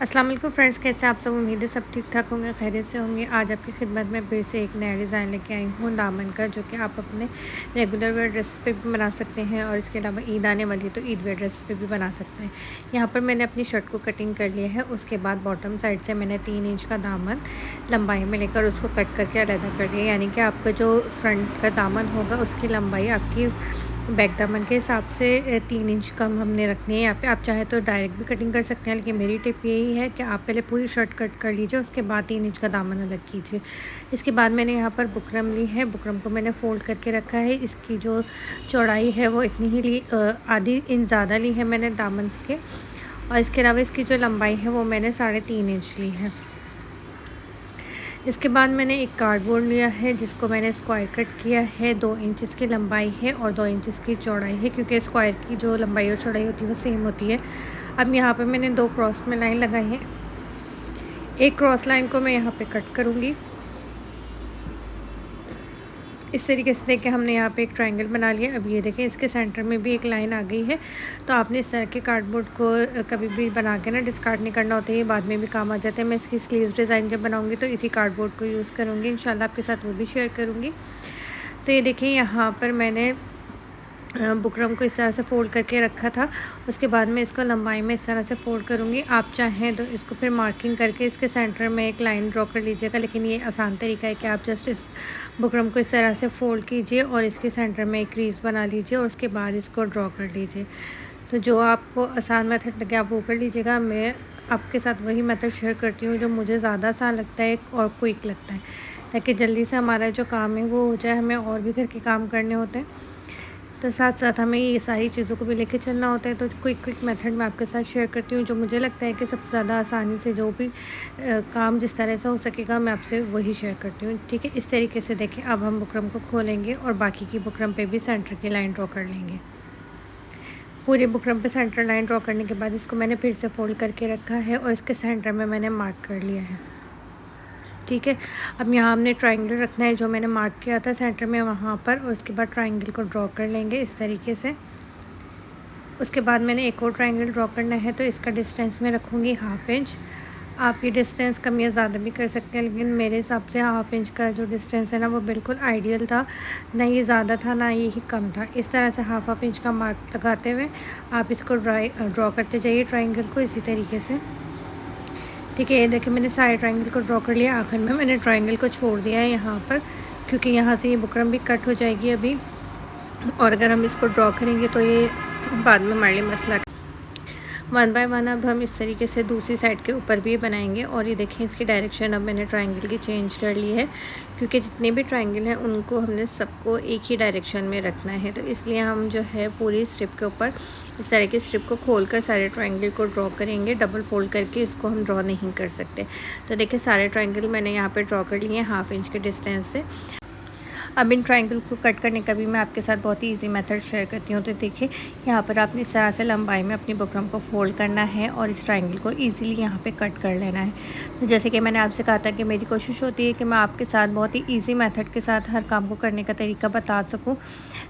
अस्सलाम वालेकुम फ्रेंड्स, कैसे आप सब। उम्मीद है सब ठीक ठाक होंगे, खैरियत से होंगे। आज आपकी खिदमत में फिर से एक नया डिज़ाइन लेके आई हूँ दामन का, जो कि आप अपने रेगुलर वेयर ड्रेस पे भी बना सकते हैं और इसके अलावा ईद आने वाली तो ईद वेयर ड्रेस पे भी बना सकते हैं। यहाँ पर मैंने अपनी शर्ट को कटिंग कर लिया है। उसके बाद बॉटम साइड से मैंने 3 इंच का दामन लंबाई में लेकर उसको कट करके अलग कर लिया, यानी कि आपका जो फ्रंट का दामन होगा उसकी लंबाई आपकी बैक दामन के हिसाब से 3 इंच कम हमने रखनी है। यहाँ पे आप चाहे तो डायरेक्ट भी कटिंग कर सकते हैं, लेकिन मेरी टिप यही है कि आप पहले पूरी शर्ट कट कर लीजिए, उसके बाद 3 इंच का दामन अलग कीजिए। इसके बाद मैंने यहाँ पर बुकरम ली है। बुकरम को मैंने फ़ोल्ड करके रखा है। इसकी जो चौड़ाई है वो इतनी ही ली, आधी इंच ज़्यादा ली है मैंने दामन के। और इसके अलावा इसकी जो लंबाई है वो मैंने 3.5 इंच ली है। इसके बाद मैंने एक कार्डबोर्ड लिया है, जिसको मैंने स्क्वायर कट किया है। 2 इंच इसकी लंबाई है और 2 इंच इसकी चौड़ाई है, क्योंकि स्क्वायर की जो लंबाई और चौड़ाई होती है वो सेम होती है। अब यहाँ पे मैंने 2 क्रॉस में लाइन लगाई है। एक क्रॉस लाइन को मैं यहाँ पे कट करूँगी। इस तरीके से देखिए हमने यहाँ पे एक ट्रायंगल बना लिया। अब ये देखें इसके सेंटर में भी एक लाइन आ गई है। तो आपने इस तरह के कार्डबोर्ड को कभी भी बना के ना डिस्कार्ड नहीं करना होता है, ये बाद में भी काम आ जाते हैं। मैं इसकी स्लीव्स डिज़ाइन जब बनाऊँगी तो इसी कार्डबोर्ड को यूज़ करूँगी, इंशाल्लाह आपके साथ वो भी शेयर करूँगी। तो ये देखिए यहाँ पर मैंने बुकरम को इस तरह से फ़ोल्ड करके रखा था। उसके बाद में इसको लंबाई में इस तरह से फ़ोल्ड करूँगी। आप चाहें तो इसको फिर मार्किंग करके इसके सेंटर में एक लाइन ड्रॉ कर लीजिएगा, लेकिन ये आसान तरीका है कि आप जस्ट इस बुकरम को इस तरह से फ़ोल्ड कीजिए और इसके सेंटर में एक क्रीज़ बना लीजिए और उसके बाद इसको ड्रॉ कर लीजिए। तो जो आपको आसान मेथड लगे आप वो कर लीजिएगा। मैं आपके साथ वही मेथड शेयर करती हूँ जो मुझे ज़्यादा आसान लगता है और क्विक लगता है, ताकि जल्दी से हमारा जो काम है वो हो जाए। हमें और भी घर के काम करने होते हैं, तो साथ साथ हमें ये सारी चीज़ों को भी लेके चलना होता है। तो क्विक मेथड मैं आपके साथ शेयर करती हूँ, जो मुझे लगता है कि सबसे ज़्यादा आसानी से जो भी काम जिस तरह से हो सकेगा मैं आपसे वही शेयर करती हूँ। ठीक है, इस तरीके से देखें। अब हम बुकरम को खोलेंगे और बाकी की बुकरम पे भी सेंटर की लाइन ड्रॉ कर लेंगे। पूरे बुकरम पे सेंटर लाइन ड्रॉ करने के बाद इसको मैंने फिर से फ़ोल्ड करके रखा है और इसके सेंटर में मैंने मार्क कर लिया है। ठीक है, अब यहाँ हमने ट्रायंगल रखना है जो मैंने मार्क किया था सेंटर में वहाँ पर, और उसके बाद ट्रायंगल को ड्रॉ कर लेंगे इस तरीके से। उसके बाद मैंने एक और ट्रायंगल ड्रॉ करना है, तो इसका डिस्टेंस मैं रखूँगी 1/2 इंच। आप ये डिस्टेंस कम या ज़्यादा भी कर सकते हैं, लेकिन मेरे हिसाब से 1/2 इंच का जो डिस्टेंस है ना वो बिल्कुल आइडियल था। ना ये ज़्यादा था ना ये ही कम था। इस तरह से 1/2 इंच का मार्क लगाते हुए आप इसको ड्रॉ करते जाइए ट्रायंगल को इसी तरीके से। ठीक है, ये देखिए मैंने सारे ट्रायंगल को ड्रॉ कर लिया। आखिर में मैंने ट्रायंगल को छोड़ दिया है यहाँ पर, क्योंकि यहाँ से ये बुकरम भी कट हो जाएगी अभी, और अगर हम इसको ड्रॉ करेंगे तो ये बाद में हमारे लिए मसला। 1 बाय 1 अब हम इस तरीके से दूसरी साइड के ऊपर भी बनाएंगे। और ये देखें इसकी डायरेक्शन अब मैंने ट्रायंगल की चेंज कर ली है, क्योंकि जितने भी ट्रायंगल हैं उनको हमने सबको एक ही डायरेक्शन में रखना है। तो इसलिए हम जो है पूरी स्ट्रिप के ऊपर इस तरह की स्ट्रिप को खोलकर सारे ट्रायंगल को ड्रॉ करेंगे। डबल फोल्ड करके इसको हम ड्रॉ नहीं कर सकते। तो देखिए सारे ट्रायंगल मैंने यहाँ पर ड्रॉ कर लिए हैं 1/2 इंच के डिस्टेंस से। अब इन ट्रायंगल को कट करने का भी मैं आपके साथ बहुत ही इजी मेथड शेयर करती हूँ। तो देखिए यहाँ पर आपने इस तरह से लंबाई में अपनी बुकरम को फ़ोल्ड करना है और इस ट्रायंगल को इजीली यहाँ पे कट कर लेना है। तो जैसे कि मैंने आपसे कहा था कि मेरी कोशिश होती है कि मैं आपके साथ बहुत ही ईजी मेथड के साथ हर काम को करने का तरीका बता सकूँ,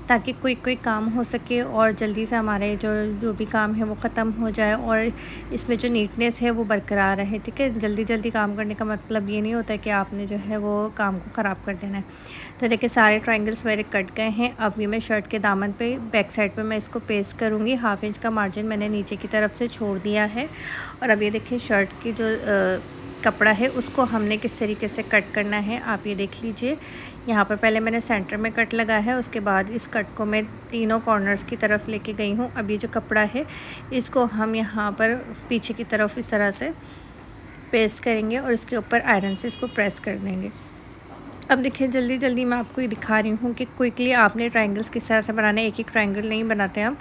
ताकि कोई काम हो सके और जल्दी से हमारे जो भी काम है वो ख़त्म हो जाए और इसमें जो नीटनेस है वो बरकरार रहे। ठीक है, जल्दी जल्दी काम करने का मतलब ये नहीं होता है कि आपने जो है वो काम को ख़राब कर देना है। तो देखिए सारे ट्रायंगल्स मेरे कट गए हैं। अब ये मैं शर्ट के दामन पे बैक साइड पे मैं इसको पेस्ट करूँगी। 1/2 इंच का मार्जिन मैंने नीचे की तरफ से छोड़ दिया है। और अब ये देखिए शर्ट की जो कपड़ा है उसको हमने किस तरीके से कट करना है आप ये देख लीजिए। यहाँ पर पहले मैंने सेंटर में कट लगा है, उसके बाद इस कट को मैं तीनों कॉर्नर्स की तरफ लेके गई हूँ। अब ये जो कपड़ा है इसको हम यहाँ पर पीछे की तरफ इस तरह से पेस्ट करेंगे और इसके ऊपर आयरन से इसको प्रेस कर देंगे। अब देखिए जल्दी जल्दी मैं आपको ये दिखा रही हूँ कि क्विकली आपने ट्रायंगल्स किस तरह से बनाने। एक एक ट्रायंगल नहीं बनाते हम,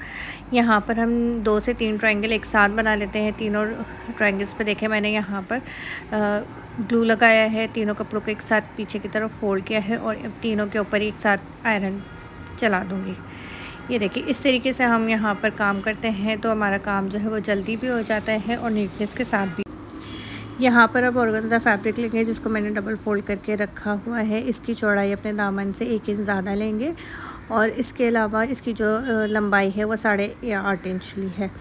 यहाँ पर हम 2 से 3 ट्रायंगल एक साथ बना लेते हैं। तीनों ट्रायंगल्स पे देखें मैंने यहाँ पर ग्लू लगाया है, तीनों कपड़ों को एक साथ पीछे की तरफ फोल्ड किया है और अब तीनों के ऊपर एक साथ आयरन चला दूँगी। ये देखिए इस तरीके से हम यहाँ पर काम करते हैं, तो हमारा काम जो है वो जल्दी भी हो जाता है और नीटनेस के साथ भी। यहाँ पर अब ऑर्गेन्जा फैब्रिक लेंगे, जिसको मैंने डबल फोल्ड करके रखा हुआ है। इसकी चौड़ाई अपने दामन से 1 इंच ज़्यादा लेंगे और इसके अलावा इसकी जो लंबाई है वो 8.5 इंच ली है।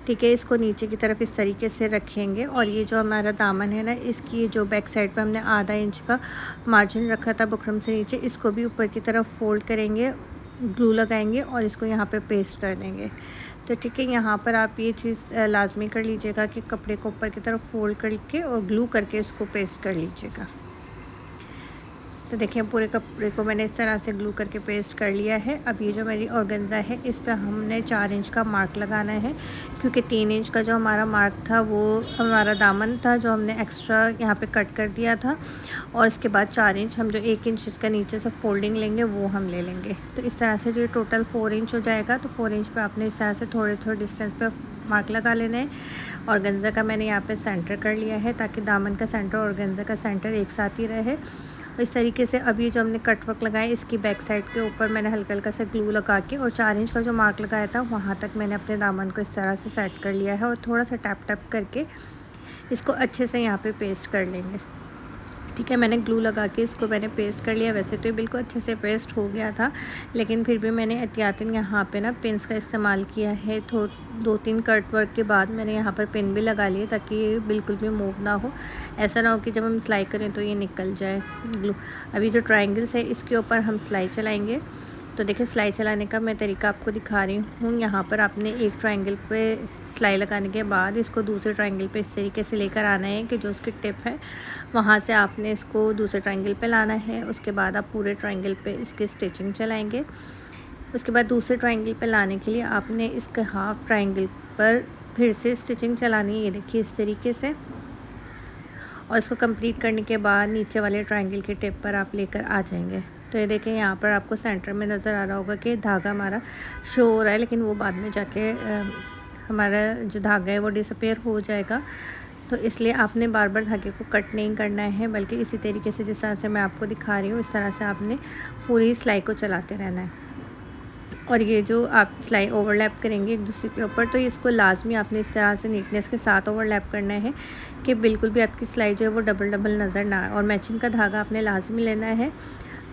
ठीक है। इसको नीचे की तरफ इस तरीके से रखेंगे और ये जो हमारा दामन है ना, इसकी जो बैक साइड पे हमने आधा इंच का मार्जिन रखा था बुकरम से नीचे, इसको भी ऊपर की तरफ फोल्ड करेंगे, ग्लू लगाएंगे और इसको यहाँ पे पेस्ट कर देंगे। तो ठीक है, यहाँ पर आप ये चीज़ लाजमी कर लीजिएगा कि कपड़े को ऊपर की तरफ फोल्ड करके और ग्लू करके इसको पेस्ट कर लीजिएगा। तो देखिए पूरे कपड़े को मैंने इस तरह से ग्लू करके पेस्ट कर लिया है। अब ये जो मेरी ऑर्गेन्जा है, इस पर हमने 4 इंच का मार्क लगाना है, क्योंकि 3 इंच का जो हमारा मार्क था वो हमारा दामन था जो हमने एक्स्ट्रा यहाँ पे कट कर दिया था। और इसके बाद 4 इंच हम जो 1 इंच इसका नीचे से फोल्डिंग लेंगे वो हम ले लेंगे। तो इस तरह से जो टोटल 4 इंच हो जाएगा, तो 4 इंच पर आपने इस तरह से थोड़े थोड़े डिस्टेंस पर मार्क लगा लेना है। ऑर्गेन्जा का मैंने यहाँ पर सेंटर कर लिया है ताकि दामन का सेंटर और ऑर्गेन्जा का सेंटर एक साथ ही रहे। इस तरीके से अब ये जो हमने कट वर्क लगाया, इसकी बैक साइड के ऊपर मैंने हल्का हल्का सा ग्लू लगा के और 4 इंच का जो मार्क लगाया था वहाँ तक मैंने अपने दामन को इस तरह से सेट कर लिया है और थोड़ा सा टैप टैप करके इसको अच्छे से यहाँ पे पेस्ट कर लेंगे। ठीक है, मैंने ग्लू लगा के इसको मैंने पेस्ट कर लिया। वैसे तो ये बिल्कुल अच्छे से पेस्ट हो गया था, लेकिन फिर भी मैंने एहतियातन यहाँ पे ना पिन्स का इस्तेमाल किया है। तो 2-3 कट वर्क के बाद मैंने यहाँ पर पिन भी लगा लिए ताकि ये बिल्कुल भी मूव ना हो। ऐसा ना हो कि जब हम सिलाई करें तो ये निकल जाए ग्लू। अभी जो ट्रायंगल्स है इसके ऊपर हम सिलाई चलाएँगे। तो देखिए सिलाई चलाने का मैं तरीका आपको दिखा रही हूँ। यहाँ पर आपने एक ट्रायंगल पे सिलाई लगाने के बाद इसको दूसरे ट्रायंगल पे इस तरीके से लेकर आना है कि जो उसकी टिप है वहाँ से आपने इसको दूसरे ट्रायंगल पे लाना है। उसके बाद आप पूरे ट्रायंगल पे इसकी स्टिचिंग चलाएंगे। उसके बाद दूसरे ट्रायंगल पे लाने के लिए आपने इसके हाफ़ ट्रायंगल पर फिर से स्टिचिंग चलानी है, ये देखिए इस तरीके से। और इसको कंप्लीट करने के बाद नीचे वाले ट्रायंगल के टिप पर आप लेकर आ जाएंगे। तो ये देखिए यहाँ पर आपको सेंटर में नज़र आ रहा होगा कि धागा हमारा शो हो रहा है, लेकिन वो बाद में जाके हमारा जो धागा है वो डिसअपेयर हो जाएगा। तो इसलिए आपने बार बार धागे को कट नहीं करना है, बल्कि इसी तरीके से जिस तरह से मैं आपको दिखा रही हूँ इस तरह से आपने पूरी सिलाई को चलाते रहना है। और ये जो आप सिलाई ओवरलैप करेंगे एक दूसरे के ऊपर, तो इसको लाजमी आपने इस तरह से नीटनेस के साथ ओवरलैप करना है कि बिल्कुल भी आपकी सिलाई जो है वो डबल डबल नज़र ना आए। और मैचिंग का धागा आपने लाजमी लेना है।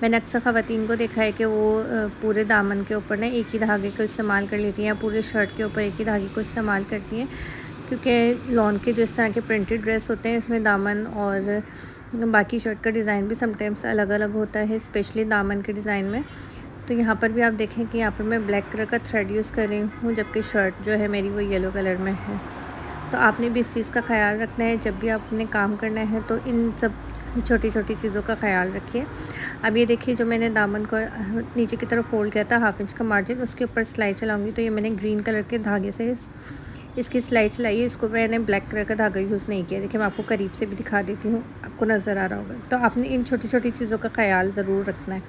मैंने अक्सर ख़वातीन को देखा है कि वो पूरे दामन के ऊपर ना एक ही धागे को इस्तेमाल कर लेती हैं, या पूरे शर्ट के ऊपर एक ही धागे को इस्तेमाल करती हैं, क्योंकि लॉन के जो इस तरह के प्रिंटेड ड्रेस होते हैं इसमें दामन और बाकी शर्ट का डिज़ाइन भी समटाइम्स अलग अलग होता है, स्पेशली दामन के डिज़ाइन में। तो यहाँ पर भी आप देखें कि यहाँ पर मैं ब्लैक कलर का थ्रेड यूज़ कर रही हूँ, जबकि शर्ट जो है मेरी वो येलो कलर में है। तो आपने भी इस चीज़ का ख्याल रखना है, जब भी आपने काम करना है तो इन सब छोटी छोटी चीज़ों का ख्याल रखिए। अब ये देखिए जो मैंने दामन को नीचे की तरफ फोल्ड किया था 1/2 इंच का मार्जिन, उसके ऊपर सिलाई चलाऊंगी। तो ये मैंने ग्रीन कलर के धागे से इसकी सिलाई चलाई है। इसको मैंने ब्लैक कलर का धागा यूज़ नहीं किया। देखिए मैं आपको करीब से भी दिखा देती हूँ, आपको नज़र आ रहा होगा। तो आपने इन छोटी छोटी चीज़ों का ख्याल ज़रूर रखना है।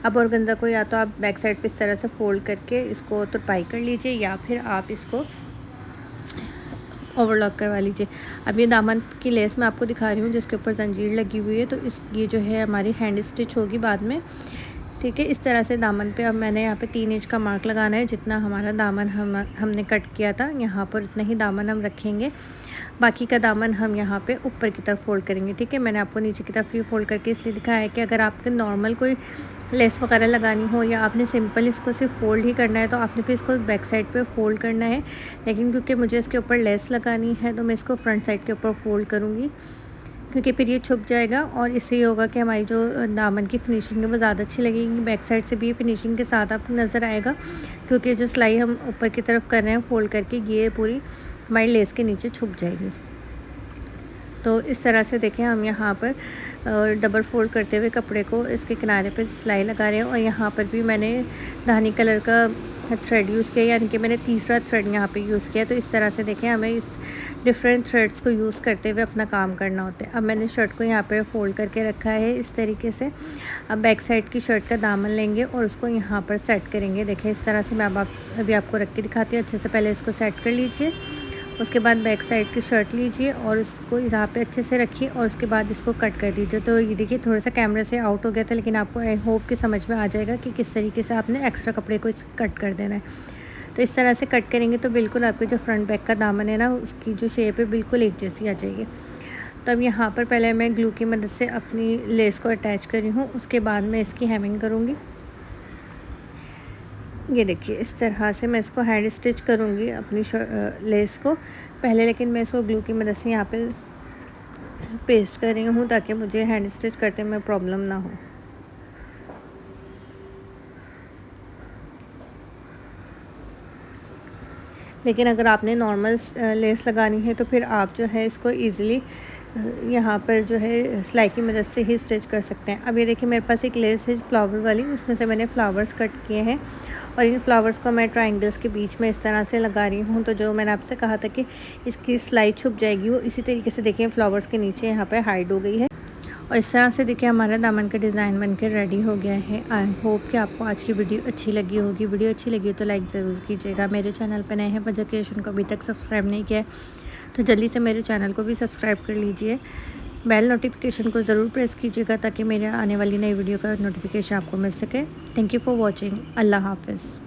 अब ऑर्गेन्जा को या तो आप बैक साइड पे इस तरह से फ़ोल्ड करके इसको तुरपाई कर लीजिए, या फिर आप इसको ओवरलॉक करवा लीजिए। अब ये दामन की लेस मैं आपको दिखा रही हूँ जिसके ऊपर जंजीर लगी हुई है। तो ये जो है हमारी हैंड स्टिच होगी बाद में। ठीक है, इस तरह से दामन पे अब मैंने यहाँ पे 3 इंच का मार्क लगाना है। जितना हमारा दामन हमने कट किया था यहाँ पर उतना ही दामन हम रखेंगे। बाकी का दामन हम यहाँ पे ऊपर की तरफ फोल्ड करेंगे। ठीक है, मैंने आपको नीचे की तरफ ये फोल्ड करके इसलिए दिखाया है कि अगर आपके नॉर्मल कोई लेस वगैरह लगानी हो या आपने सिंपल इसको सिर्फ फोल्ड ही करना है तो आपने फिर इसको बैक साइड पे फोल्ड करना है। लेकिन क्योंकि मुझे इसके ऊपर लेस लगानी है तो मैं इसको फ्रंट साइड के ऊपर फोल्ड करूँगी, क्योंकि फिर ये छुप जाएगा और इससे ये होगा कि हमारी जो दामन की फिनिशिंग है वो ज़्यादा अच्छी लगेगी। बैक साइड से भी फिनिशिंग के साथ आपको नज़र आएगा, क्योंकि जो सिलाई हम ऊपर की तरफ कर रहे हैं फोल्ड करके, ये पूरी हमारी लेस के नीचे छुप जाएगी। तो इस तरह से देखें हम यहाँ पर डबल फोल्ड करते हुए कपड़े को इसके किनारे पे सिलाई लगा रहे हैं। और यहाँ पर भी मैंने धानी कलर का थ्रेड यूज़ किया, यानी कि मैंने तीसरा थ्रेड यहाँ पे यूज़ किया। तो इस तरह से देखें हमें इस डिफरेंट थ्रेड्स को यूज़ करते हुए अपना काम करना होता है। अब मैंने शर्ट को यहाँ पे फोल्ड करके रखा है इस तरीके से। अब बैक साइड की शर्ट का दामन लेंगे और उसको यहाँ पर सेट करेंगे। देखें इस तरह से मैं अभी आपको रख के दिखाती हूँ। अच्छे से पहले इसको सेट कर लीजिए, उसके बाद बैक साइड की शर्ट लीजिए और उसको यहाँ पे अच्छे से रखिए और उसके बाद इसको कट कर दीजिए। तो ये देखिए थोड़ा सा कैमरे से आउट हो गया था, लेकिन आपको आई होप कि समझ में आ जाएगा कि किस तरीके से आपने एक्स्ट्रा कपड़े को कट कर देना है। तो इस तरह से कट करेंगे तो बिल्कुल आपके जो फ्रंट बैक का दामन है ना, उसकी जो शेप है बिल्कुल एक जैसी आ जाएगी। तो अब यहाँ पर पहले मैं ग्लू की मदद से अपनी लेस को अटैच कर रही हूँ, उसके बाद मैं इसकी हेमिंग करूँगी। ये देखिए इस तरह से मैं इसको हैंड स्टिच करूँगी अपनी लेस को पहले, लेकिन मैं इसको ग्लू की मदद से यहाँ पे पेस्ट कर रही हूँ ताकि मुझे हैंड स्टिच करते में प्रॉब्लम ना हो। लेकिन अगर आपने नॉर्मल लेस लगानी है तो फिर आप जो है इसको ईज़िली यहाँ पर जो है सिलाई की मदद से ही स्टिच कर सकते हैं। अब ये देखिए मेरे पास एक लेस है फ्लावर वाली, उसमें से मैंने फ्लावर्स कट किए हैं और इन फ्लावर्स को मैं ट्रायंगल्स के बीच में इस तरह से लगा रही हूँ। तो जो मैंने आपसे कहा था कि इसकी सिलाई छुप जाएगी, वो इसी तरीके से देखिए फ्लावर्स के नीचे यहाँ पर हाइड हो गई है। और इस तरह से देखिए हमारा दामन का डिज़ाइन बनकर रेडी हो गया है। आई होप कि आपको आज की वीडियो अच्छी लगी होगी। वीडियो अच्छी लगी हो तो लाइक ज़रूर कीजिएगा। मेरे चैनल पर नए हैं, वजह क्रिएशन को अभी तक सब्सक्राइब नहीं किया है तो जल्दी से मेरे चैनल को भी सब्सक्राइब कर लीजिए। बेल नोटिफिकेशन को ज़रूर प्रेस कीजिएगा ताकि मेरे आने वाली नई वीडियो का नोटिफिकेशन आपको मिल सके। Thank you for watching. अल्लाह हाफिज़।